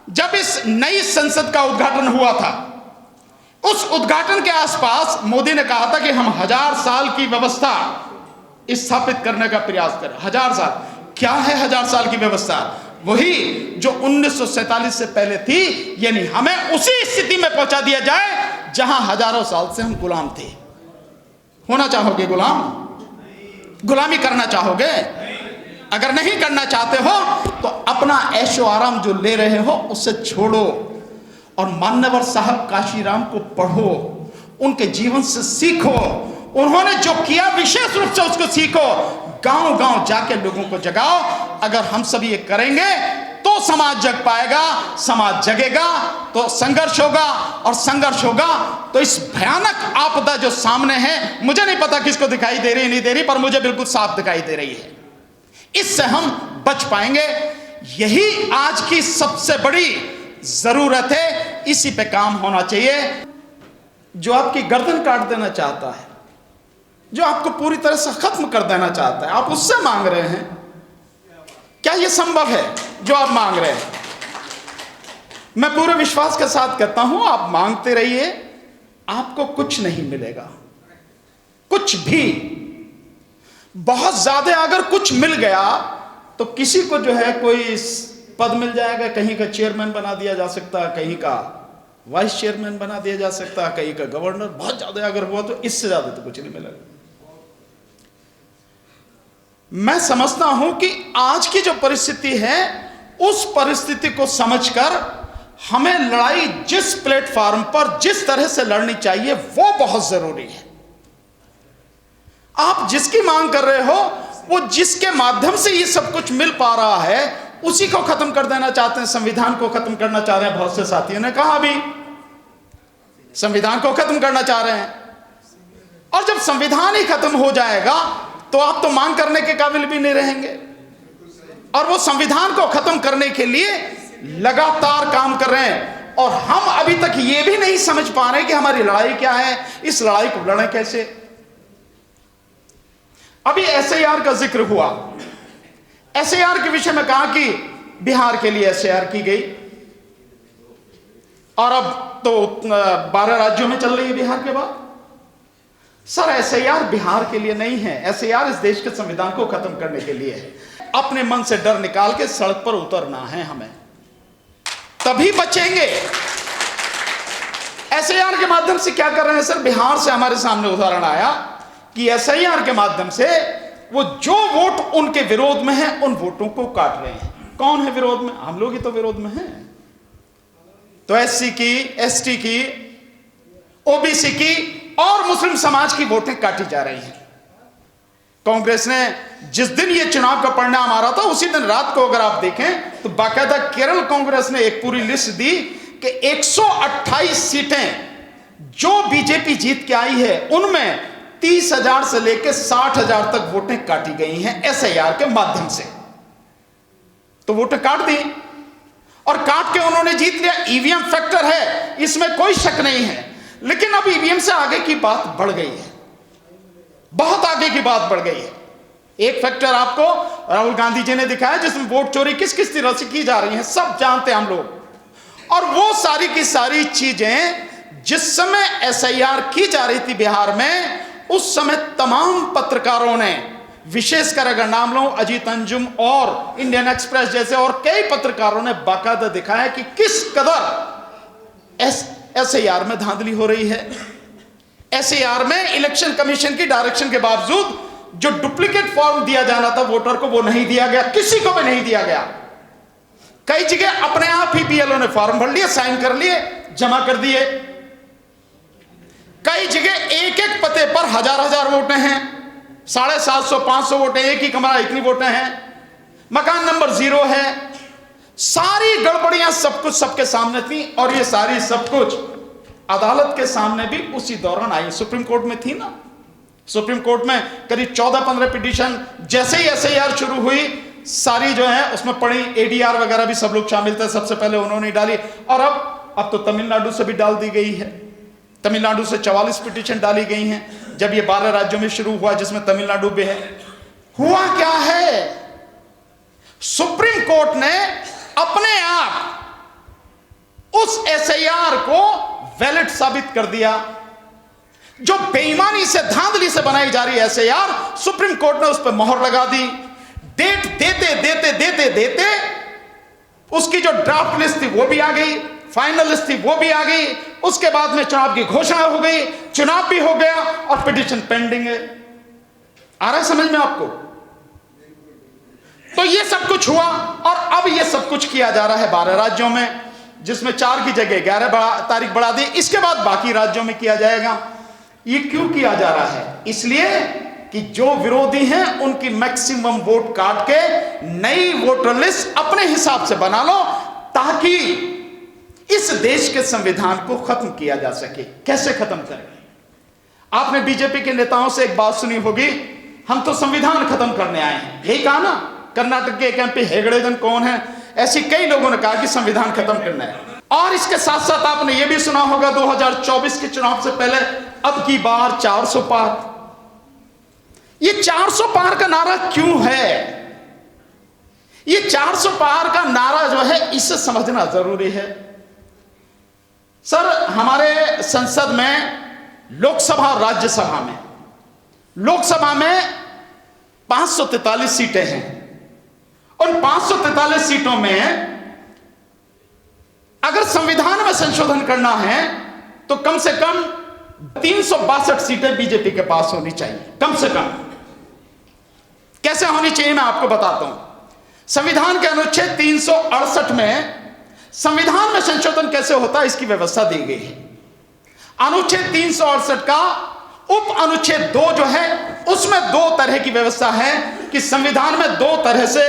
जब इस नई संसद का उद्घाटन हुआ था, उस उद्घाटन के आसपास मोदी ने कहा था कि हम 1000 साल की व्यवस्था स्थापित करने का प्रयास करें। 1000 साल क्या है? 1000 साल की व्यवस्था वही जो 1947 से पहले थी, यानी हमें उसी स्थिति में पहुंचा दिया जाए जहां हजारों साल से हम गुलाम थे। होना चाहोगे गुलाम? गुलामी करना चाहोगे? अगर नहीं करना चाहते हो तो अपना ऐशो आराम जो ले रहे हो उससे छोड़ो और मान्यवर साहब काशीराम को पढ़ो, उनके जीवन से सीखो, उन्होंने जो किया विशेष रूप से उसको सीखो, गांव गांव जाके लोगों को जगाओ। अगर हम सब ये करेंगे तो समाज जग पाएगा, समाज जगेगा तो संघर्ष होगा, और संघर्ष होगा तो इस भयानक आपदा जो सामने है, मुझे नहीं पता किसको दिखाई दे रही नहीं दे रही, पर मुझे बिल्कुल साफ दिखाई दे रही है, इससे हम बच पाएंगे। यही आज की सबसे बड़ी जरूरत है, इसी पे काम होना चाहिए। जो आपकी गर्दन काट देना चाहता है, जो आपको पूरी तरह से खत्म कर देना चाहता है, आप उससे मांग रहे हैं, क्या यह संभव है जो आप मांग रहे हैं? मैं पूरे विश्वास के साथ कहता हूं, आप मांगते रहिए, आपको कुछ नहीं मिलेगा, कुछ भी। बहुत ज्यादा अगर कुछ मिल गया तो किसी को जो है कोई पद मिल जाएगा, कहीं का चेयरमैन बना दिया जा सकता है, कहीं का वाइस चेयरमैन बना दिया जा सकता है, कहीं का गवर्नर। बहुत ज्यादा अगर हुआ तो इससे ज्यादा तो कुछ नहीं मिलेगा। मैं समझता हूं कि आज की जो परिस्थिति है, उस परिस्थिति को समझकर हमें लड़ाई जिस प्लेटफॉर्म पर जिस तरह से लड़नी चाहिए वो बहुत जरूरी है। आप जिसकी मांग कर रहे हो, वो जिसके माध्यम से ये सब कुछ मिल पा रहा है, उसी को खत्म कर देना चाहते हैं, संविधान को खत्म करना चाह रहे हैं। बहुत से साथियों ने कहा भी संविधान को खत्म करना चाह रहे हैं, और जब संविधान ही खत्म हो जाएगा तो आप तो मांग करने के काबिल भी नहीं रहेंगे। और वो संविधान को खत्म करने के लिए लगातार काम कर रहे हैं, और हम अभी तक ये भी नहीं समझ पा रहे कि हमारी लड़ाई क्या है, इस लड़ाई को लड़ें कैसे। अभी एसआईआर का जिक्र हुआ, एसआईआर के विषय में कहा कि बिहार के लिए एसआईआर की गई, और अब तो 12 राज्यों में चल रही है बिहार के बाद। सर, एसआईआर बिहार के लिए नहीं है, एसआईआर इस देश के संविधान को खत्म करने के लिए है। अपने मन से डर निकाल के सड़क पर उतरना है हमें, तभी बचेंगे। एसआईआर के माध्यम से क्या कर रहे हैं सर? बिहार से हमारे सामने उदाहरण आया कि एसआईआर के माध्यम से वो जो वोट उनके विरोध में है, उन वोटों को काट रहे हैं। कौन है विरोध में? हम लोग ही तो विरोध में हैं। तो एससी की, एसटी की, ओबीसी की और मुस्लिम समाज की वोटें काटी जा रही हैं। कांग्रेस ने जिस दिन ये चुनाव का परिणाम आ रहा था, उसी दिन रात को अगर आप देखें तो बाकायदा केरल कांग्रेस ने एक पूरी लिस्ट दी कि 128 सीटें जो बीजेपी जीत के आई है, उनमें 30,000 से लेकर 60,000 तक वोटें काटी गई हैं एसआईआर के माध्यम से। तो वोटें काट दी और काट के उन्होंने जीत लिया। ईवीएम फैक्टर है, इसमें कोई शक नहीं है, लेकिन अब ईवीएम से आगे की बात बढ़ गई है, बहुत आगे की बात बढ़ गई है। एक फैक्टर आपको राहुल गांधी जी ने दिखाया जिसमें वोट चोरी किस किस तरह से की जा रही है, सब जानते हैं हम लोग। और वो सारी की सारी चीजें जिस समय एसआईआर की जा रही थी बिहार में, उस समय तमाम पत्रकारों ने, विशेषकर अगर नाम लो अजीत अंजुम और इंडियन एक्सप्रेस जैसे और कई पत्रकारों ने बाकायदा दिखाया कि किस कदर एसआईआर में धांधली हो रही है। एसआईआर में इलेक्शन कमीशन की डायरेक्शन के बावजूद जो डुप्लीकेट फॉर्म दिया जाना था वोटर को, वो नहीं दिया गया, किसी को भी नहीं दिया गया। कई जगह अपने आप ही बीएलओ ने फॉर्म भर लिए, साइन कर लिए, जमा कर दिए। कई जगह एक एक पते पर हजार वोटें हैं, 750-500 वोटें, एक ही कमरा इतनी वोटें हैं, मकान नंबर 0 है। सारी गड़बड़ियां सब कुछ सबके सामने थी, और ये सारी सब कुछ अदालत के सामने भी उसी दौरान आई। सुप्रीम कोर्ट में थी ना, सुप्रीम कोर्ट में करीब 14-15 पिटीशन जैसे ही एसआईआर शुरू हुई, सारी जो है उसमें पड़ी, एडीआर वगैरह भी सब लोग शामिल थे, सबसे पहले उन्होंने डाली। और अब तो तमिलनाडु से भी डाल दी गई है, तमिलनाडु से 44 पिटीशन डाली गई हैं जब ये 12 राज्यों में शुरू हुआ, जिसमें तमिलनाडु भी है। हुआ क्या है? सुप्रीम कोर्ट ने अपने आप एसआईआर को वैलिड साबित कर दिया। जो बेईमानी से, धांधली से बनाई जा रही है एसआईआर, सुप्रीम कोर्ट ने उस पर मोहर लगा दी। डेट देते देते देते देते उसकी जो ड्राफ्ट लिस्ट थी वो भी आ गई, फाइनल लिस्ट थी वो भी आ गई। उसके बाद में चुनाव की घोषणा हो गई, चुनाव भी हो गया और पिटीशन पेंडिंग है। आ रहा है समझ में आपको? तो ये सब कुछ हुआ और अब ये सब कुछ किया जा रहा है 12 राज्यों में, जिसमें 4 की जगह 11 तारीख बढ़ा दी। इसके बाद बाकी राज्यों में किया जाएगा। ये क्यों किया जा रहा है? इसलिए कि जो विरोधी हैं उनकी मैक्सिमम वोट काट के नई वोटर लिस्ट अपने हिसाब से बना लो, ताकि इस देश के संविधान को खत्म किया जा सके। कैसे खत्म करें? आपने बीजेपी के नेताओं से एक बात सुनी होगी, हम तो संविधान खत्म करने आए हैं। यही कहा ना। कर्नाटक के एक एमपी हेगड़े जन कौन है, ऐसी कई लोगों ने कहा कि संविधान खत्म करना है। और इसके साथ साथ आपने यह भी सुना होगा 2024 के चुनाव से पहले अब की बार 400 पार। ये 400 पार का नारा क्यों है? ये 400 पार का नारा जो है, इसे समझना जरूरी है। सर, हमारे संसद में, लोकसभा और राज्यसभा में, लोकसभा में 543 सीटें हैं। उन 543 सीटों में अगर संविधान में संशोधन करना है तो कम से कम 362 सीटें बीजेपी के पास होनी चाहिए, कम से कम। कैसे होनी चाहिए मैं आपको बताता हूं। संविधान के अनुच्छेद 368 में संविधान में संशोधन कैसे होता है इसकी व्यवस्था दी गई है। अनुच्छेद 368 का उप अनुच्छेद 2 जो है, उसमें 2 तरह की व्यवस्था है कि संविधान में 2 तरह से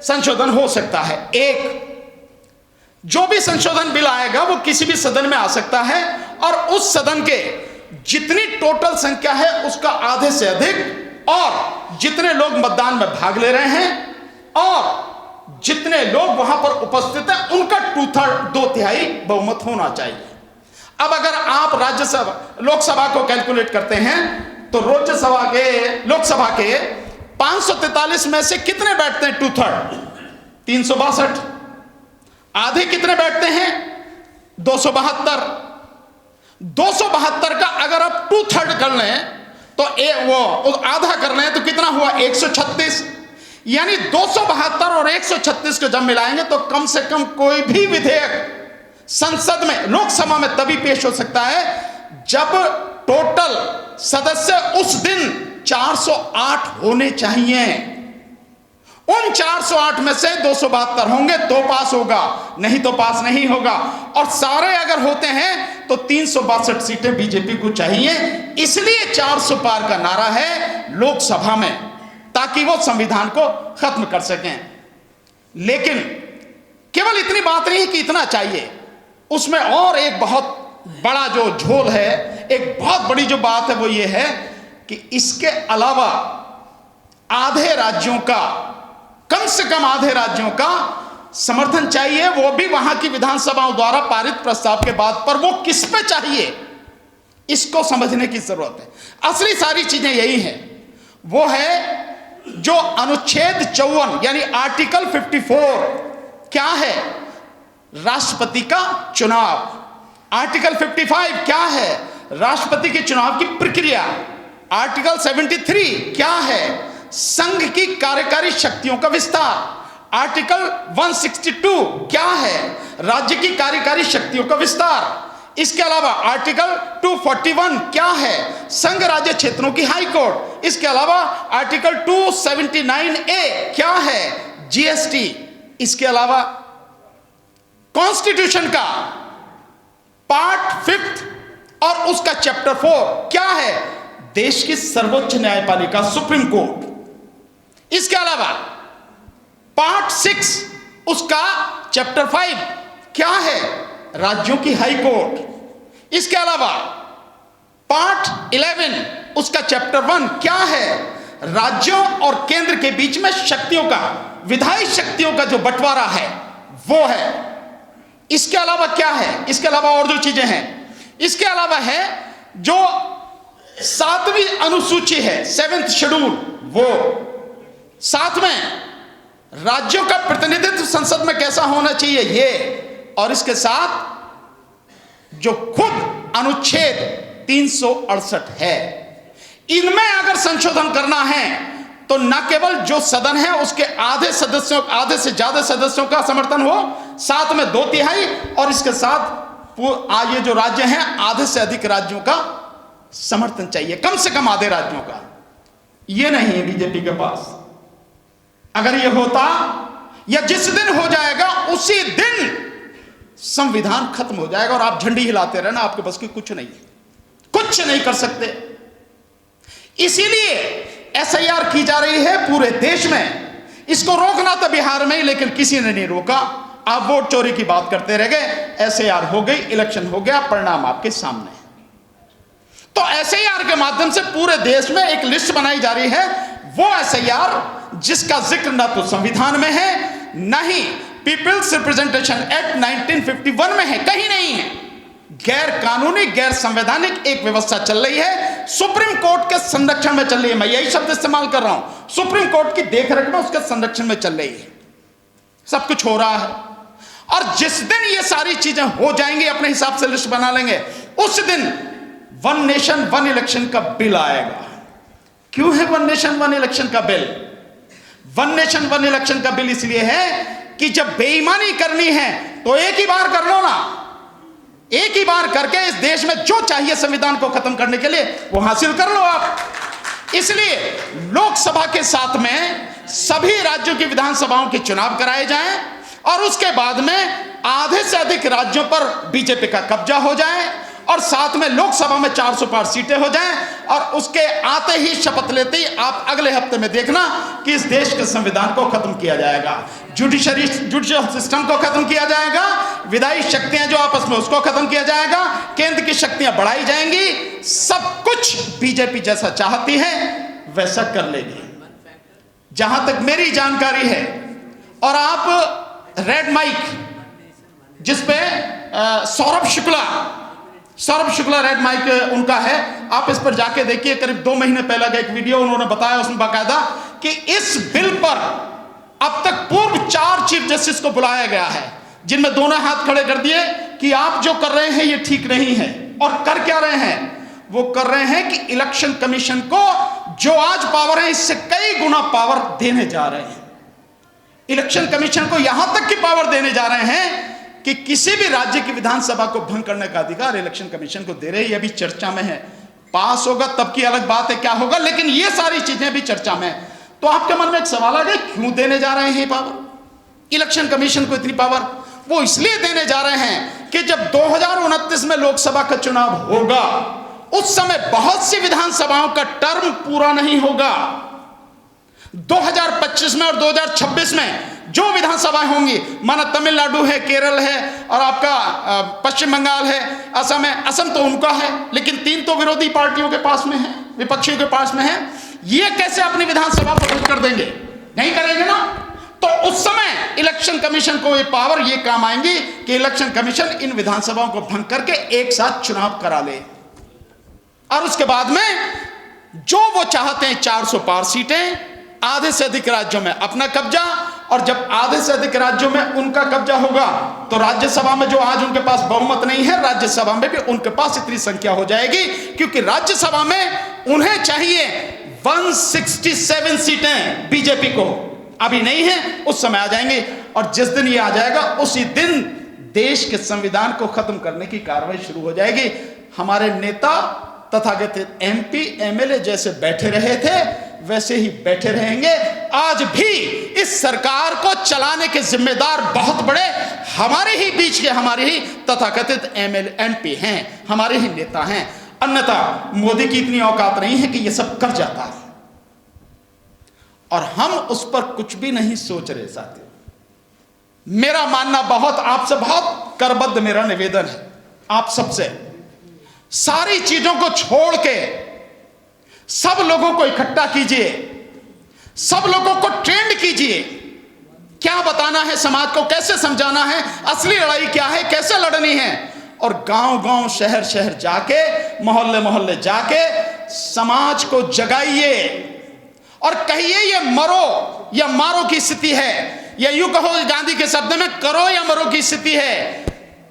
संशोधन हो सकता है। एक, जो भी संशोधन बिल आएगा वो किसी भी सदन में आ सकता है और उस सदन के जितनी टोटल संख्या है उसका आधे से अधिक, और जितने लोग मतदान में भाग ले रहे हैं और जितने लोग वहां पर उपस्थित हैं उनका 2/3 बहुमत होना चाहिए। अब अगर आप राज्यसभा, लोकसभा को कैलकुलेट करते हैं तो लोकसभा के 543 में से कितने बैठते हैं? 2/3, 362। आधे कितने बैठते हैं? 272। 272 का अगर आप 2/3 कर लें तो वो आधा कर लें तो कितना हुआ? 136। यानी 272 और 136 को जब मिलाएंगे तो कम से कम कोई भी विधेयक संसद में, लोकसभा में तभी पेश हो सकता है जब टोटल सदस्य उस दिन 408 होने चाहिए। उन 408 में से 272 होंगे तो पास होगा, नहीं तो पास नहीं होगा। और सारे अगर होते हैं तो 362 सीटें बीजेपी को चाहिए। इसलिए 400 पार का नारा है लोकसभा में, ताकि वो संविधान को खत्म कर सकें। लेकिन केवल इतनी बात नहीं है कि इतना चाहिए, उसमें और एक बहुत बड़ा जो झोल है, एक बहुत बड़ी जो बात है वो ये है कि इसके अलावा आधे राज्यों का, कम से कम आधे राज्यों का समर्थन चाहिए, वो भी वहां की विधानसभाओं द्वारा पारित प्रस्ताव के बाद। पर वो किस पे चाहिए, इसको समझने की जरूरत है। असली सारी चीजें यही है। वो है जो अनुच्छेद 54 यानी आर्टिकल 54 क्या है? राष्ट्रपति का चुनाव। आर्टिकल 55 क्या है? राष्ट्रपति के चुनाव की प्रक्रिया। आर्टिकल 73 क्या है? संघ की कार्यकारी शक्तियों का विस्तार। आर्टिकल 162 क्या है? राज्य की कार्यकारी शक्तियों का विस्तार। इसके अलावा आर्टिकल 241 क्या है? संघ राज्य क्षेत्रों की हाई कोर्ट। इसके अलावा आर्टिकल 279A क्या है? जीएसटी। इसके अलावा कॉन्स्टिट्यूशन का पार्ट 5 और उसका चैप्टर 4 क्या है? देश की सर्वोच्च न्यायपालिका सुप्रीम कोर्ट। इसके अलावा पार्ट 6 उसका चैप्टर 5 क्या है? राज्यों की हाई कोर्ट। इसके अलावा पार्ट 11 उसका चैप्टर 1 क्या है? राज्यों और केंद्र के बीच में शक्तियों का, विधायी शक्तियों का जो बंटवारा है वो है। इसके अलावा क्या है? इसके अलावा और जो चीजें हैं, इसके अलावा है जो 7वीं अनुसूची है, 7th शेड्यूल, वो। साथ में राज्यों का प्रतिनिधित्व संसद में कैसा होना चाहिए ये, और इसके साथ जो खुद अनुच्छेद 368 है। इनमें अगर संशोधन करना है तो न केवल जो सदन है उसके आधे से ज्यादा सदस्यों का समर्थन हो, साथ में 2/3, और इसके साथ ये जो राज्य हैं आधे से अधिक राज्यों का समर्थन चाहिए, कम से कम आधे राज्यों का। ये नहीं है बीजेपी के पास। अगर ये होता, या जिस दिन हो जाएगा उसी दिन संविधान खत्म हो जाएगा और आप झंडी हिलाते रहना, आपके बस की कुछ नहीं है, कुछ नहीं कर सकते। इसीलिए एसआईआर की जा रही है पूरे देश में। इसको रोकना था बिहार में, लेकिन किसी ने नहीं रोका। आप वोट चोरी की बात करते रह गए, एसआईआर हो गई, इलेक्शन हो गया, परिणाम आपके सामने। तो एसआईआर के माध्यम से पूरे देश में एक लिस्ट बनाई जा रही है, वो एसआईआर जिसका जिक्र न तो संविधान में है, न ही पीपल्स रिप्रेजेंटेशन एक्ट 1951 में है, कहीं नहीं है। गैर कानूनी, गैर संवैधानिक एक व्यवस्था चल रही है, सुप्रीम कोर्ट के संरक्षण में चल रही है। मैं यही शब्द इस्तेमाल कर रहा हूं, सुप्रीम कोर्ट की देखरेख में, उसके संरक्षण में चल रही है। सब कुछ हो रहा है, और जिस दिन ये सारी चीजें हो जाएंगी, अपने हिसाब से लिस्ट बना लेंगे, उस दिन वन नेशन वन इलेक्शन का बिल आएगा। क्यों है वन नेशन वन इलेक्शन का bill? One nation one election का बिल इसलिए है कि जब बेईमानी करनी है तो एक ही बार कर लो ना, एक ही बार करके इस देश में जो चाहिए संविधान को खत्म करने के लिए वो हासिल कर लो आप। इसलिए लोकसभा के साथ में सभी राज्यों की विधानसभाओं के चुनाव कराए जाएं, और उसके बाद में आधे से अधिक राज्यों पर बीजेपी का कब्जा हो जाए, और साथ में लोकसभा में 400 पार सीटें हो जाएं, और उसके आते ही शपथ लेते ही आप अगले हफ्ते में देखना कि इस देश के संविधान को खत्म किया जाएगा, जुडिशियल सिस्टम को खत्म किया जाएगा, विधायी शक्तियां जो आपस में उसको खत्म किया जाएगा, केंद्र की शक्तियां बढ़ाई जाएंगी। सब कुछ बीजेपी जैसा चाहती है वैसा कर लेगी। जहां तक मेरी जानकारी है, और आप रेड माइक जिसपे सौरभ शुक्ला रेड माइक उनका है, आप इस पर जाके देखिए। करीब 2 महीने पहले का एक वीडियो उन्होंने बताया, उसमें बाकायदा कि इस बिल पर अब तक पूर्व 4 चीफ जस्टिस को बुलाया गया है, जिनमें दोनों हाथ खड़े कर दिए कि आप जो कर रहे हैं ये ठीक नहीं है। और कर क्या रहे हैं? वो कर रहे हैं कि इलेक्शन कमीशन को जो आज पावर है इससे कई गुना पावर देने जा रहे हैं। इलेक्शन कमीशन को यहां तक की पावर देने जा रहे हैं कि किसी भी राज्य की विधानसभा को भंग करने का अधिकार इलेक्शन कमीशन को दे रहे हैं। ये भी चर्चा में है, पास होगा तब की अलग बात है क्या होगा, लेकिन ये सारी चीजें भी चर्चा में है। तो आपके मन में एक सवाल आ गया, क्यों देने जा रहे हैं पावर इलेक्शन कमीशन को इतनी पावर? वो इसलिए देने जा रहे हैं कि जब 2029 में लोकसभा का चुनाव होगा, उस समय बहुत सी विधानसभाओं का टर्म पूरा नहीं होगा। 2025 में और 2026 में जो विधानसभाएं होंगी, माना तमिलनाडु है, केरल है, और आपका पश्चिम बंगाल है, असम है। असम तो उनका है, लेकिन 3 तो विरोधी पार्टियों के पास में है, विपक्षियों के पास में है। ये कैसे अपनी विधानसभा को भंग कर देंगे? नहीं करेंगे ना। तो उस समय इलेक्शन कमीशन को ये पावर, ये काम आएंगी कि इलेक्शन कमीशन इन विधानसभाओं को भंग करके एक साथ चुनाव करा ले, और उसके बाद में जो वो चाहते हैं 400 पार सीटें, आधे से अधिक राज्यों में अपना कब्जा, और जब आधे से अधिक राज्यों में उनका कब्जा होगा तो राज्यसभा में जो आज उनके पास बहुमत नहीं है, राज्यसभा में भी उनके पास इतनी संख्या हो जाएगी, क्योंकि राज्यसभा में उन्हें चाहिए 167 सीटें, बीजेपी को अभी नहीं है, उस समय आ जाएंगे। और जिस दिन ये आ जाएगा उसी दिन देश के संविधान को खत्म करने की कार्रवाई शुरू हो जाएगी। हमारे नेता तथाकथित एमपी एमएलए जैसे बैठे रहे थे वैसे ही बैठे रहेंगे। आज भी इस सरकार को चलाने के जिम्मेदार बहुत बड़े हमारे ही बीच के, हमारे ही तथाकथित एमएलए एमपी हैं, हमारे ही नेता हैं। अन्यथा मोदी की इतनी औकात नहीं है कि ये सब कर जाता है, और हम उस पर कुछ भी नहीं सोच रहे। साथियों, मेरा मानना बहुत, आपसे बहुत करबद्ध मेरा निवेदन है, आप सबसे सारी चीजों को छोड़ के सब लोगों को इकट्ठा कीजिए, सब लोगों को ट्रेंड कीजिए। क्या बताना है समाज को, कैसे समझाना है, असली लड़ाई क्या है, कैसे लड़नी है, और गांव गांव शहर शहर जाके, मोहल्ले मोहल्ले जाके समाज को जगाइए और कहिए ये मरो या मारो की स्थिति है, या यूं कहो गांधी के शब्द में करो या मरो की स्थिति है।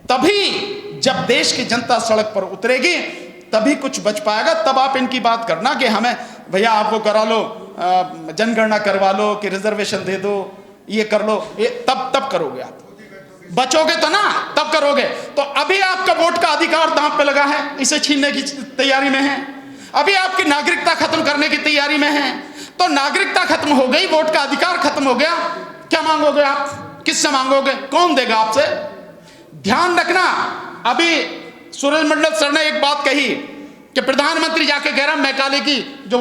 तभी जब देश की जनता सड़क पर उतरेगी तभी कुछ बच पाएगा। तब आप इनकी बात करना कि हमें भैया आप वो करा लो, जनगणना करवा लो, कि रिजर्वेशन दे दो, ये कर लो, ये तब करोगे आप, बचोगे तो ना, तब करोगे। तो अभी आपका वोट का अधिकार दांव पे लगा है, इसे छीनने की तैयारी में है। अभी आपकी नागरिकता खत्म करने की तैयारी में है। तो नागरिकता खत्म हो गई, वोट का अधिकार खत्म हो गया, क्या मांगोगे आप? किससे मांगोगे? कौन देगा आपसे? ध्यान रखना। अभी सूरज मंडल सर ने एक बात कही कि प्रधानमंत्री जाके कह रहा मैकाले की जो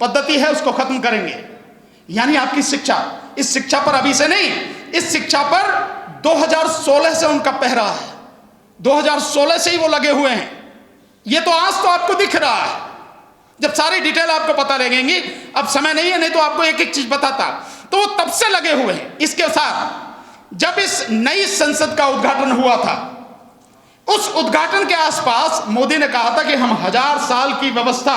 पद्धति है उसको खत्म करेंगे। यानी आपकी शिक्षा, इस शिक्षा पर अभी से नहीं, इस शिक्षा पर 2016 से उनका पहरा है। 2016 से ही वो लगे हुए हैं। ये तो आज तो आपको दिख रहा है, जब सारी डिटेल आपको पता लगेंगी। अब समय नहीं है, नहीं तो आपको एक एक चीज बताता। तो वो तब से लगे हुए हैं। इसके साथ जब इस नई संसद का उद्घाटन हुआ था, उस उद्घाटन के आसपास मोदी ने कहा था कि हम 1000 साल की व्यवस्था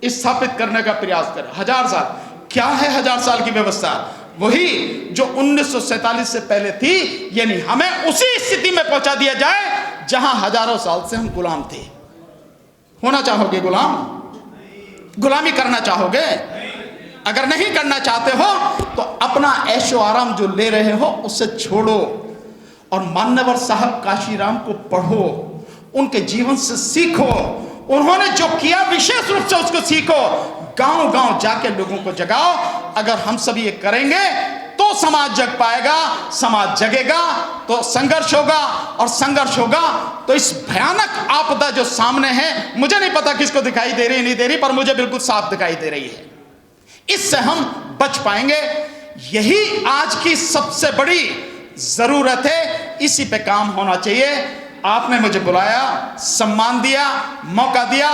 स्थापित करने का प्रयास करें। 1000 साल क्या है? 1000 साल की व्यवस्था वही जो 1947 से पहले थी। यानी हमें उसी स्थिति में पहुंचा दिया जाए जहां हजारों साल से हम गुलाम थे। होना चाहोगे गुलाम? गुलामी करना चाहोगे? अगर नहीं करना चाहते हो तो अपना ऐशो आराम जो ले रहे हो उसे छोड़ो और मान्यवर साहब काशीराम को पढ़ो, उनके जीवन से सीखो। उन्होंने जो किया विशेष रूप से उसको सीखो। गांव गांव जाके लोगों को जगाओ। अगर हम सब ये करेंगे तो समाज जग पाएगा। समाज जगेगा तो संघर्ष होगा, और संघर्ष होगा तो इस भयानक आपदा जो सामने है, मुझे नहीं पता किसको दिखाई दे रही नहीं दे रही, पर मुझे बिल्कुल साफ दिखाई दे रही है। इससे हम बच पाएंगे। यही आज की सबसे बड़ी जरूरत है। इसी पे काम होना चाहिए। आपने मुझे बुलाया, सम्मान दिया, मौका दिया,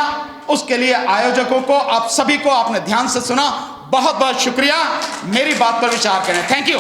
उसके लिए आयोजकों को, आप सभी को आपने ध्यान से सुना, बहुत बहुत शुक्रिया। मेरी बात पर विचार करें। Thank you.